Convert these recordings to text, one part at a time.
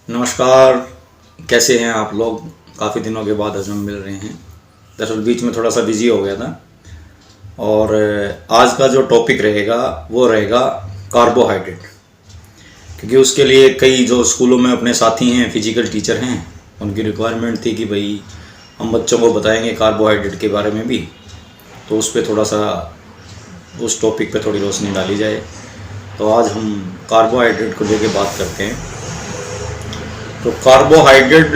नमस्कार। कैसे हैं आप लोग? काफ़ी दिनों के बाद आज हम मिल रहे हैं। दरअसल बीच में थोड़ा सा बिजी हो गया था। और आज का जो टॉपिक रहेगा वो रहेगा कार्बोहाइड्रेट, क्योंकि उसके लिए कई जो स्कूलों में अपने साथी हैं, फिजिकल टीचर हैं, उनकी रिक्वायरमेंट थी कि भाई हम बच्चों को बताएंगे कार्बोहाइड्रेट के बारे में भी, तो उस पर थोड़ा सा उस टॉपिक पे थोड़ी रोशनी डाली जाए। तो आज हम कार्बोहाइड्रेट को लेके बात करते हैं। तो कार्बोहाइड्रेट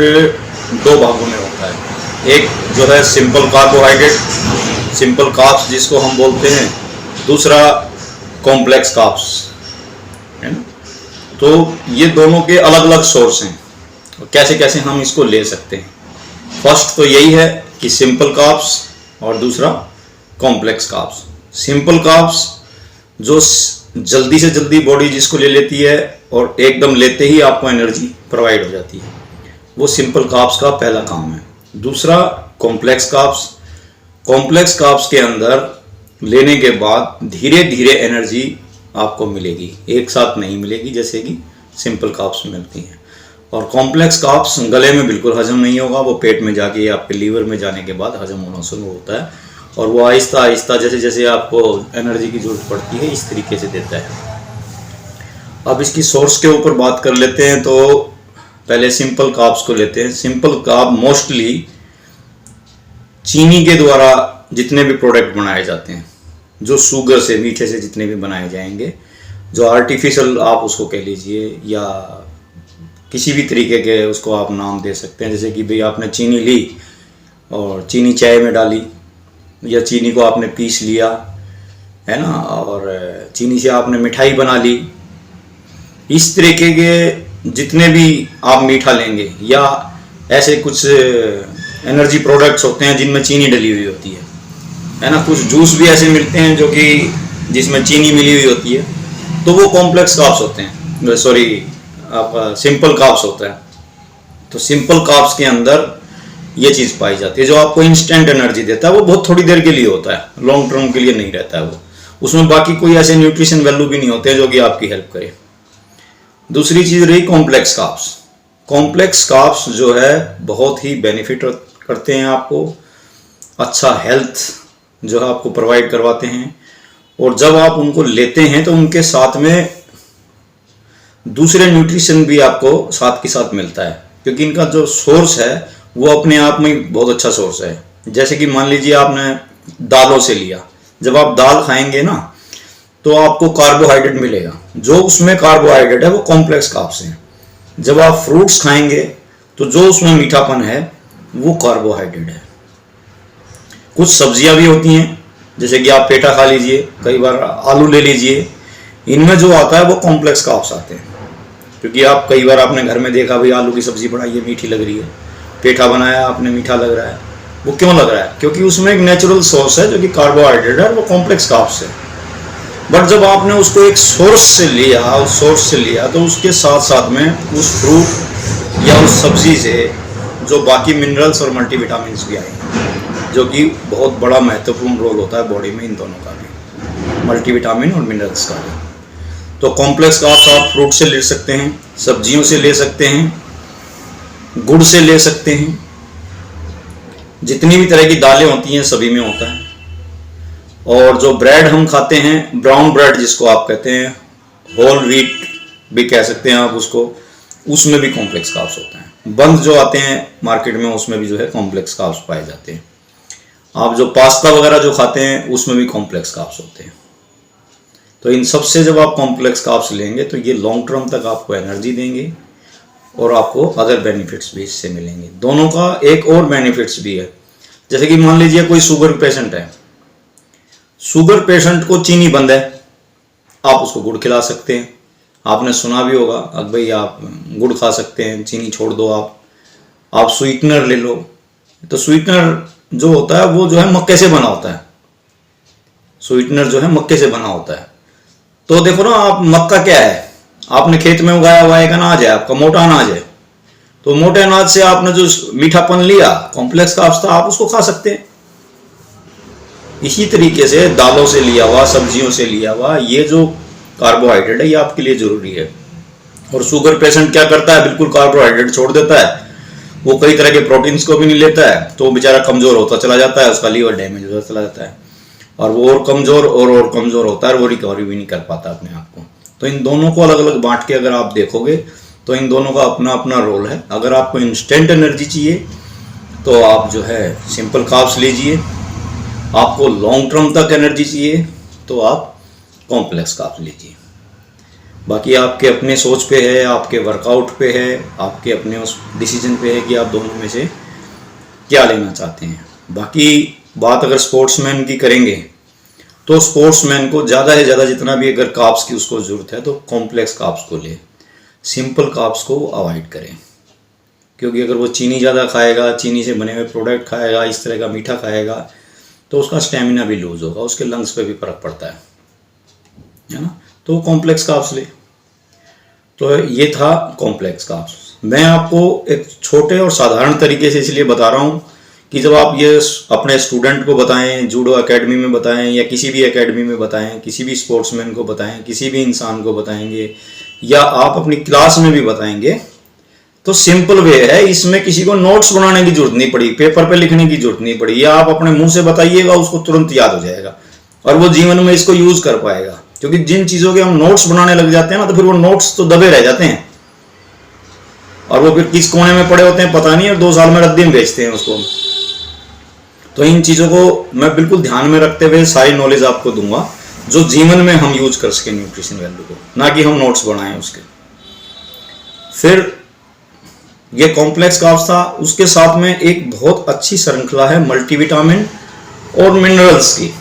दो भागों में होता है। एक जो है सिंपल कार्बोहाइड्रेट, सिंपल कार्ब्स जिसको हम बोलते हैं, दूसरा कॉम्प्लेक्स कार्ब्स, है ना। तो ये दोनों के अलग अलग सोर्स हैं और कैसे कैसे हम इसको ले सकते हैं। फर्स्ट तो यही है कि सिंपल कार्ब्स और दूसरा कॉम्प्लेक्स कार्ब्स। सिंपल कार्ब्स जो जल्दी से जल्दी बॉडी जिसको ले लेती है और एकदम लेते ही आपको एनर्जी प्रोवाइड हो जाती है, वो सिंपल कार्ब्स का पहला काम है। दूसरा कॉम्प्लेक्स कार्ब्स। कॉम्प्लेक्स कार्ब्स के अंदर लेने के बाद धीरे धीरे एनर्जी आपको मिलेगी, एक साथ नहीं मिलेगी जैसे कि सिंपल कार्ब्स में मिलती हैं। और कॉम्प्लेक्स कार्ब्स गले में बिल्कुल हजम नहीं होगा, वो पेट में जाके आपके लीवर में जाने के बाद हजम होना शुरू होता है और वो आहिस्ता आहिस्ता जैसे जैसे आपको एनर्जी की जरूरत पड़ती है इस तरीके से देता है। अब इसकी सोर्स के ऊपर बात कर लेते हैं। तो पहले सिंपल कार्ब्स को लेते हैं। सिंपल कार्ब मोस्टली चीनी के द्वारा जितने भी प्रोडक्ट बनाए जाते हैं, जो शुगर से, मीठे से जितने भी बनाए जाएंगे, जो आर्टिफिशियल आप उसको कह लीजिए या किसी भी तरीके के उसको आप नाम दे सकते हैं। जैसे कि भाई आपने चीनी ली और चीनी चाय में डाली, या चीनी को आपने पीस लिया, है ना, और चीनी से आपने मिठाई बना ली। इस तरीके के जितने भी आप मीठा लेंगे या ऐसे कुछ एनर्जी प्रोडक्ट्स होते हैं जिनमें चीनी डली हुई होती है ना। कुछ जूस भी ऐसे मिलते हैं जो कि जिसमें चीनी मिली हुई होती है, तो वो कॉम्प्लेक्स कार्ब्स होते हैं, सॉरी आपका सिंपल कार्ब्स होता है। तो सिंपल कार्ब्स के अंदर ये चीज़ पाई जाती है। जो आपको इंस्टेंट एनर्जी देता है वो बहुत थोड़ी देर के लिए होता है, लॉन्ग टर्म के लिए नहीं रहता है वो। उसमें बाकी कोई ऐसे न्यूट्रिशन वैल्यू भी नहीं होते हैं जो कि आपकी हेल्प करे। दूसरी चीज़ रही कॉम्प्लेक्स कार्ब्स। कॉम्प्लेक्स कार्ब्स जो है बहुत ही बेनिफिट करते हैं आपको, अच्छा हेल्थ जो है आपको प्रोवाइड करवाते हैं। और जब आप उनको लेते हैं तो उनके साथ में दूसरे न्यूट्रिशन भी आपको साथ के साथ मिलता है, क्योंकि इनका जो सोर्स है वो अपने आप में बहुत अच्छा सोर्स है। जैसे कि मान लीजिए आपने दालों से लिया, जब आप दाल खाएंगे ना तो आपको कार्बोहाइड्रेट मिलेगा, जो उसमें कार्बोहाइड्रेट है वो कॉम्प्लेक्स कार्ब्स हैं। जब आप फ्रूट्स खाएंगे तो जो उसमें मीठापन है वो कार्बोहाइड्रेट है। कुछ सब्जियां भी होती हैं, जैसे कि आप पेठा खा लीजिए, कई बार आलू ले लीजिए, इनमें जो आता है वो कॉम्प्लेक्स कार्ब्स आते हैं। क्योंकि आप कई बार आपने घर में देखा भाई आलू की सब्जी बनाई है, मीठी लग रही है, पेठा बनाया आपने, मीठा लग रहा है। वो क्यों लग रहा है? क्योंकि उसमें एक नेचुरल सोर्स है जो कि कार्बोहाइड्रेट है, वो कॉम्प्लेक्स कार्ब्स है। बट जब आपने उसको एक सोर्स से लिया, तो उसके साथ साथ में उस फ्रूट या उस सब्जी से जो बाकी मिनरल्स और मल्टीविटामिन्स भी आए, जो कि बहुत बड़ा महत्वपूर्ण रोल होता है बॉडी में इन दोनों का भी, मल्टीविटामिन और मिनरल्स का भी। तो कॉम्प्लेक्स कार्ब्स आप फ्रूट से ले सकते हैं, सब्जियों से ले सकते हैं, गुड़ से ले सकते हैं, जितनी भी तरह की दालें होती हैं सभी में होता है। और जो ब्रेड हम खाते हैं, ब्राउन ब्रेड जिसको आप कहते हैं, होल व्हीट भी कह सकते हैं आप उसको, उसमें भी कॉम्प्लेक्स कार्ब्स होते हैं। बंद जो आते हैं मार्केट में उसमें भी जो है कॉम्प्लेक्स कार्ब्स पाए जाते हैं। आप जो पास्ता वगैरह जो खाते हैं उसमें भी कॉम्प्लेक्स कार्ब्स होते हैं। तो इन सब से जब आप कॉम्प्लेक्स कार्ब्स लेंगे तो ये लॉन्ग टर्म तक आपको एनर्जी देंगे और आपको अदर बेनिफिट्स भी इससे मिलेंगे। दोनों का एक और बेनिफिट्स भी है। जैसे कि मान लीजिए कोई शुगर पेशेंट है, शुगर पेशेंट को चीनी बंद है, आप उसको गुड़ खिला सकते हैं। आपने सुना भी होगा, अब भाई आप गुड़ खा सकते हैं, चीनी छोड़ दो, आप स्वीटनर ले लो। तो स्वीटनर जो होता है वो जो है मक्के से बना होता है, स्वीटनर जो है मक्के से बना होता है। तो देखो ना, आप मक्का क्या है, आपने खेत में उगाया हुआ एक अनाज है, आपका मोटा अनाज है। तो मोटे अनाज से आपने जो मीठापन लिया, कॉम्प्लेक्स कार्ब्स था, आप उसको खा सकते हैं। इसी तरीके से दालों से लिया हुआ, सब्जियों से लिया हुआ ये जो कार्बोहाइड्रेट है ये आपके लिए जरूरी है। और शुगर पेशेंट क्या करता है, बिल्कुल कार्बोहाइड्रेट छोड़ देता है, वो कई तरह के प्रोटीन्स को भी नहीं लेता है, तो वो बेचारा कमजोर होता चला जाता है, उसका लीवर डैमेज होता चला जाता है, और वो और कमजोर और कमजोर होता है, और वो रिकवरी भी नहीं कर पाता अपने आप को। तो इन दोनों को अलग अलग बांट के अगर आप देखोगे तो इन दोनों का अपना अपना रोल है। अगर आपको इंस्टेंट एनर्जी चाहिए तो आप जो है सिंपल कार्ब्स लीजिए, आपको लॉन्ग टर्म तक एनर्जी चाहिए तो आप कॉम्प्लेक्स कार्ब्स लीजिए। बाकी आपके अपने सोच पे है, आपके वर्कआउट पे है, आपके अपने उस डिसीजन पे है कि आप दोनों में से क्या लेना चाहते हैं। बाकी बात अगर स्पोर्ट्समैन की करेंगे तो स्पोर्ट्समैन को ज़्यादा से ज़्यादा जितना भी अगर कार्ब्स की उसको ज़रूरत है तो कॉम्प्लेक्स कार्ब्स को ले, सिंपल कार्ब्स को अवॉइड करें। क्योंकि अगर वो चीनी ज़्यादा खाएगा, चीनी से बने हुए प्रोडक्ट खाएगा, इस तरह का मीठा खाएगा, तो उसका स्टेमिना भी लूज होगा, उसके लंग्स पे भी फर्क पड़ता है ना। तो वो कॉम्प्लेक्स कार्ब्स ले। तो ये था कॉम्प्लेक्स कार्ब्स। मैं आपको एक छोटे और साधारण तरीके से इसलिए बता रहा हूँ कि जब आप ये अपने स्टूडेंट को बताएं, जूडो एकेडमी में बताएं या किसी भी एकेडमी में बताएं, किसी भी स्पोर्ट्समैन को बताएं, किसी भी इंसान को बताएंगे, या आप अपनी क्लास में भी बताएंगे, तो सिंपल वे है, इसमें किसी को नोट्स बनाने की जरूरत नहीं पड़ी, पेपर पे लिखने की जरूरत नहीं पड़ी, या आप अपने मुंह से बताइएगा उसको तुरंत याद हो जाएगा और वो जीवन में इसको यूज कर पाएगा। क्योंकि जिन चीजों के हम नोट्स बनाने लग जाते हैं ना, तो फिर वो नोट्स तो दबे रह जाते हैं और वो फिर किस कोने में पड़े होते हैं पता नहीं, और 2 साल में रद्दी में बेचते हैं उसको। तो इन चीजों को मैं बिल्कुल ध्यान में रखते हुए सारी नॉलेज आपको दूंगा जो जीवन में हम यूज कर सके न्यूट्रिशन वैल्यू को, ना कि हम नोट्स बनाएं उसके। फिर ये कॉम्प्लेक्स कार्ब्स था, उसके साथ में एक बहुत अच्छी श्रृंखला है मल्टीविटामिन और मिनरल्स की।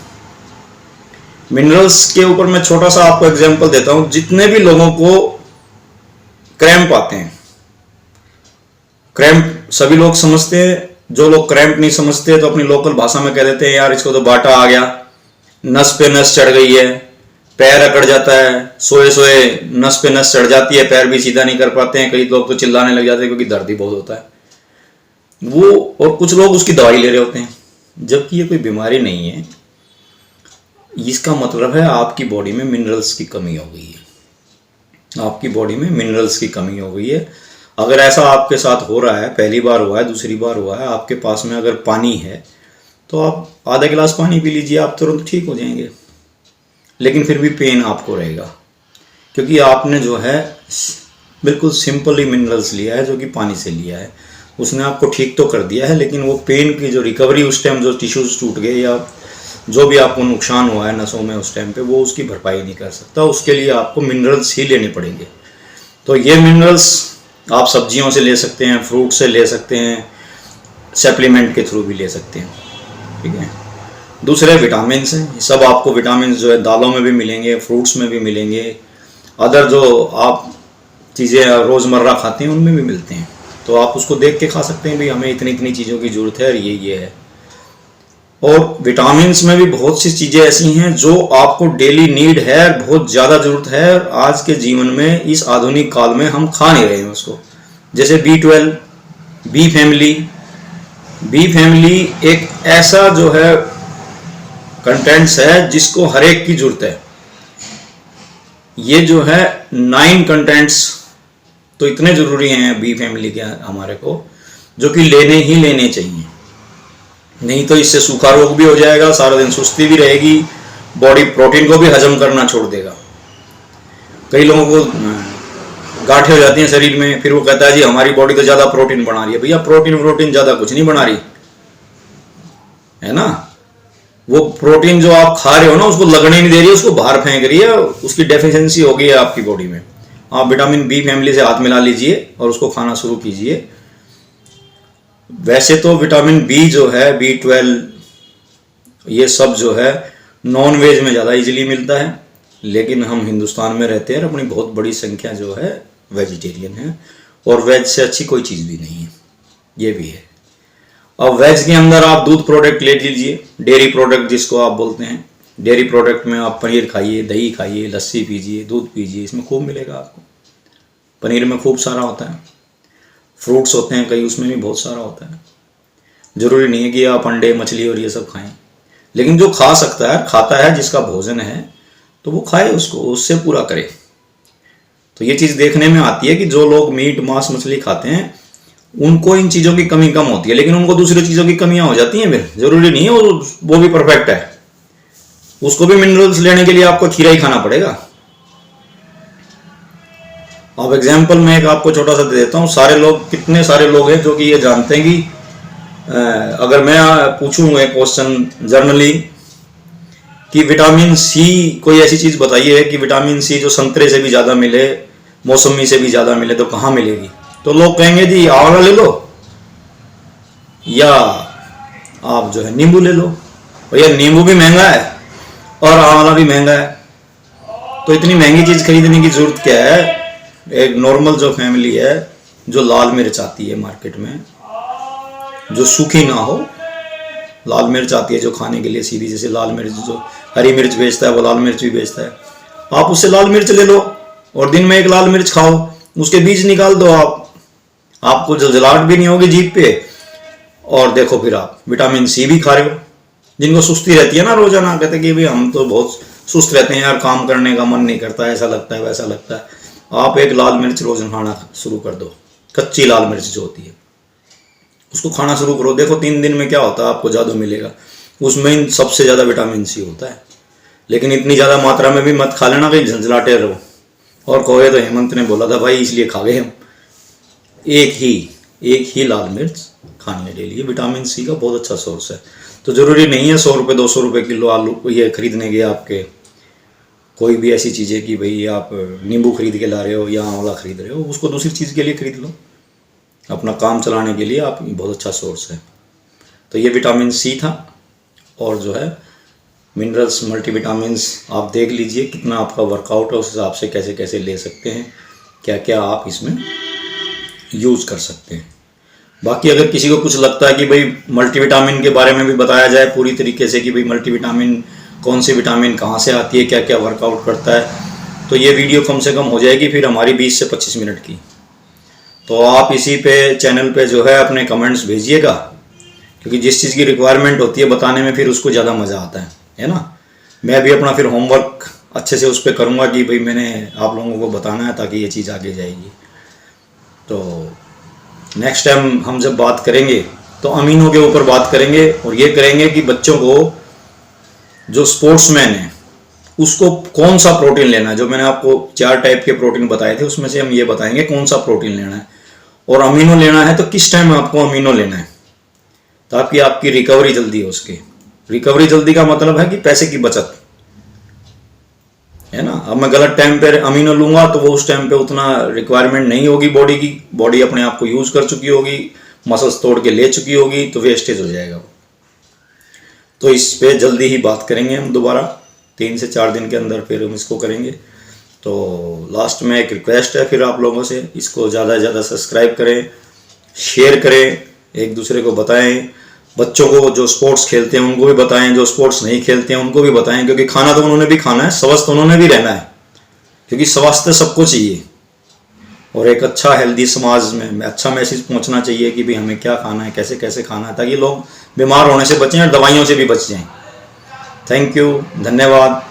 मिनरल्स के ऊपर मैं छोटा सा आपको एग्जांपल देता हूं। जितने भी लोगों को क्रैम्प आते हैं, क्रैम्प सभी लोग समझते हैं, जो लोग क्रैम्प नहीं समझते तो अपनी लोकल भाषा में कह देते हैं यार इसको तो बाटा आ गया, नस पे नस चढ़ गई है, पैर अकड़ जाता है, सोए सोए नस पे नस चढ़ जाती है, पैर भी सीधा नहीं कर पाते हैं, कई लोग तो चिल्लाने लग जाते हैं क्योंकि दर्द ही बहुत होता है वो, और कुछ लोग उसकी दवाई ले रहे होते हैं, जबकि ये कोई बीमारी नहीं है। इसका मतलब है आपकी बॉडी में मिनरल्स की कमी हो गई है, आपकी बॉडी में मिनरल्स की कमी हो गई है। अगर ऐसा आपके साथ हो रहा है, पहली बार हुआ है, दूसरी बार हुआ है, आपके पास में अगर पानी है तो आप आधा गिलास पानी पी लीजिए, आप तुरंत ठीक हो जाएंगे। लेकिन फिर भी पेन आपको रहेगा क्योंकि आपने जो है बिल्कुल सिंपली मिनरल्स लिया है जो कि पानी से लिया है। उसने आपको ठीक तो कर दिया है, लेकिन वो पेन की जो रिकवरी उस टाइम जो टिश्यूज टूट गए या जो भी आपको नुकसान हुआ है नसों में उस टाइम पे, वो उसकी भरपाई नहीं कर सकता। उसके लिए आपको मिनरल्स ही लेने पड़ेंगे। तो ये मिनरल्स आप सब्जियों से ले सकते हैं, फ्रूट से ले सकते हैं, सप्लीमेंट के थ्रू भी ले सकते हैं, ठीक है। दूसरे विटामिन हैं, सब आपको विटामिन जो है दालों में भी मिलेंगे, फ्रूट्स में भी मिलेंगे, अदर जो आप चीज़ें रोज़मर्रा खाते हैं उनमें भी मिलते हैं। तो आप उसको देख के खा सकते हैं भाई हमें इतनी इतनी चीज़ों की ज़रूरत है और ये है। और विटामिन्स में भी बहुत सी चीज़ें ऐसी हैं जो आपको डेली नीड है, बहुत ज़्यादा ज़रूरत है, और आज के जीवन में इस आधुनिक काल में हम खा नहीं रहे हैं उसको। जैसे B12, बी फैमिली एक ऐसा जो है कंटेंट्स है जिसको हर एक की जरूरत है। ये जो है 9 कंटेंट्स तो इतने ज़रूरी हैं बी फैमिली के हमारे को, जो कि लेने ही लेने चाहिए, नहीं तो इससे सूखा रोग भी हो जाएगा, सारा दिन सुस्ती भी रहेगी, बॉडी प्रोटीन को भी हजम करना छोड़ देगा। कई लोगों को गांठें हो जाती हैं शरीर में, फिर वो कहता है जी हमारी बॉडी तो ज़्यादा प्रोटीन बना रही है। भैया प्रोटीन ज़्यादा कुछ नहीं बना रही है ना, वो प्रोटीन जो आप खा रहे हो ना उसको लगने नहीं दे रही है, उसको बाहर फेंक रही है, उसकी डेफिशिएंसी हो गई है आपकी बॉडी में। आप विटामिन बी फैमिली से हाथ मिला लीजिए और उसको खाना शुरू कीजिए। वैसे तो विटामिन बी जो है, B12, ये सब जो है नॉन वेज में ज़्यादा इजीली मिलता है, लेकिन हम हिंदुस्तान में रहते हैं और अपनी बहुत बड़ी संख्या जो है वेजिटेरियन है, और वेज से अच्छी कोई चीज़ भी नहीं है, ये भी है। अब वेज के अंदर आप दूध प्रोडक्ट ले लीजिए, डेयरी प्रोडक्ट जिसको आप बोलते हैं। डेयरी प्रोडक्ट में आप पनीर खाइए, दही खाइए, लस्सी पीजिए, दूध पीजिए, इसमें खूब मिलेगा आपको। पनीर में खूब सारा होता है, फ्रूट्स होते हैं कई, उसमें भी बहुत सारा होता है। ज़रूरी नहीं है कि आप अंडे मछली और ये सब खाएं, लेकिन जो खा सकता है, खाता है, जिसका भोजन है तो वो खाए, उसको उससे पूरा करे। तो ये चीज़ देखने में आती है कि जो लोग मीट मांस मछली खाते हैं उनको इन चीज़ों की कमी कम होती है, लेकिन उनको दूसरी चीज़ों की कमियां हो जाती हैं। फिर जरूरी नहीं है वो भी परफेक्ट है, उसको भी मिनरल्स लेने के लिए आपको खीरा ही खाना पड़ेगा। अब एग्जाम्पल मैं एक आपको छोटा सा दे देता हूँ। सारे लोग, कितने सारे लोग हैं जो कि ये जानते हैं कि अगर मैं पूछूंगा एक क्वेश्चन जर्नली कि विटामिन सी, कोई ऐसी चीज़ बताइए कि विटामिन सी जो संतरे से भी ज़्यादा मिले, मौसमी से भी ज़्यादा मिले, तो कहाँ मिलेगी? तो लोग कहेंगे जी आंवला ले लो या आप जो है नींबू ले लो। भैया नींबू भी महंगा है और आंवला भी महंगा है, तो इतनी महंगी चीज़ खरीदने की जरूरत क्या है? एक नॉर्मल जो फैमिली है जो लाल मिर्च आती है मार्केट में, जो सूखी ना हो, लाल मिर्च आती है जो खाने के लिए सीधी, जैसे लाल मिर्च जो हरी मिर्च बेचता है वो लाल मिर्च भी बेचता है, आप उससे लाल मिर्च ले लो और दिन में एक लाल मिर्च खाओ, उसके बीज निकाल दो आपको जलजलाहट भी नहीं होगी जीभ पे, और देखो फिर आप विटामिन सी भी खा रहे हो। जिनको सुस्ती रहती है ना रोजाना, कहते कि भाई हम तो बहुत सुस्त रहते हैं यार, काम करने का मन नहीं करता, ऐसा लगता है वैसा लगता है, आप एक लाल मिर्च रोज खाना शुरू कर दो। कच्ची लाल मिर्च जो होती है उसको खाना शुरू करो, देखो 3 दिन में क्या होता है, आपको जादू मिलेगा। उसमें सबसे ज़्यादा विटामिन सी होता है, लेकिन इतनी ज़्यादा मात्रा में भी मत खा लेना कहीं झंझलाटे रहो और कहोगे तो हेमंत ने बोला था भाई इसलिए खा गए हम। एक ही लाल मिर्च खाने के लिए विटामिन सी का बहुत अच्छा सोर्स है। तो ज़रूरी नहीं है 100 रुपये 200 रुपये किलो आलू ये खरीदने के, आपके कोई भी ऐसी चीज़ें कि भाई आप नींबू खरीद के ला रहे हो या आंवला खरीद रहे हो, उसको दूसरी चीज़ के लिए खरीद लो, अपना काम चलाने के लिए आप बहुत अच्छा सोर्स है। तो ये विटामिन सी था, और जो है मिनरल्स मल्टीविटामिन्स आप देख लीजिए कितना आपका वर्कआउट है, उस हिसाब से कैसे कैसे ले सकते हैं, क्या क्या आप इसमें यूज़ कर सकते हैं। बाकी अगर किसी को कुछ लगता है कि भाई मल्टीविटामिन के बारे में भी बताया जाए पूरी तरीके से कि भाई मल्टीविटामिन कौन सी विटामिन कहाँ से आती है, क्या क्या वर्कआउट करता है, तो ये वीडियो कम से कम हो जाएगी फिर हमारी 20 से 25 मिनट की। तो आप इसी पे चैनल पे जो है अपने कमेंट्स भेजिएगा, क्योंकि जिस चीज़ की रिक्वायरमेंट होती है बताने में फिर उसको ज़्यादा मज़ा आता है ना। मैं भी अपना फिर होमवर्क अच्छे से उस पर करूँगा कि भाई मैंने आप लोगों को बताना है ताकि ये चीज़ आगे जाएगी। तो नेक्स्ट टाइम हम जब बात करेंगे तो अमीनों के ऊपर बात करेंगे, और ये करेंगे कि बच्चों को जो स्पोर्ट्समैन है उसको कौन सा प्रोटीन लेना है। जो मैंने आपको 4 टाइप के प्रोटीन बताए थे उसमें से हम ये बताएंगे कौन सा प्रोटीन लेना है, और अमीनो लेना है तो किस टाइम आपको अमीनो लेना है ताकि आपकी रिकवरी जल्दी हो सके। रिकवरी जल्दी का मतलब है कि पैसे की बचत है ना। अब मैं गलत टाइम पे अमीनो लूंगा तो वो उस टाइम पे उतना रिक्वायरमेंट नहीं होगी बॉडी की, बॉडी अपने आप को यूज कर चुकी होगी, मसल्स तोड़ के ले चुकी होगी, तो वेस्टेज हो जाएगा। तो इस पे जल्दी ही बात करेंगे हम दोबारा, 3 से 4 दिन के अंदर फिर हम इसको करेंगे। तो लास्ट में एक रिक्वेस्ट है फिर आप लोगों से, इसको ज़्यादा से ज़्यादा सब्सक्राइब करें, शेयर करें, एक दूसरे को बताएं, बच्चों को जो स्पोर्ट्स खेलते हैं उनको भी बताएं, जो स्पोर्ट्स नहीं खेलते हैं उनको भी बताएं, क्योंकि खाना तो उन्होंने भी खाना है, स्वस्थ उन्होंने भी रहना है, क्योंकि स्वास्थ्य सबको चाहिए। और एक अच्छा हेल्दी समाज में अच्छा मैसेज पहुंचना चाहिए कि भाई हमें क्या खाना है, कैसे कैसे खाना है, ताकि लोग बीमार होने से बचें और दवाइयों से भी बच जाएं। थैंक यू, धन्यवाद।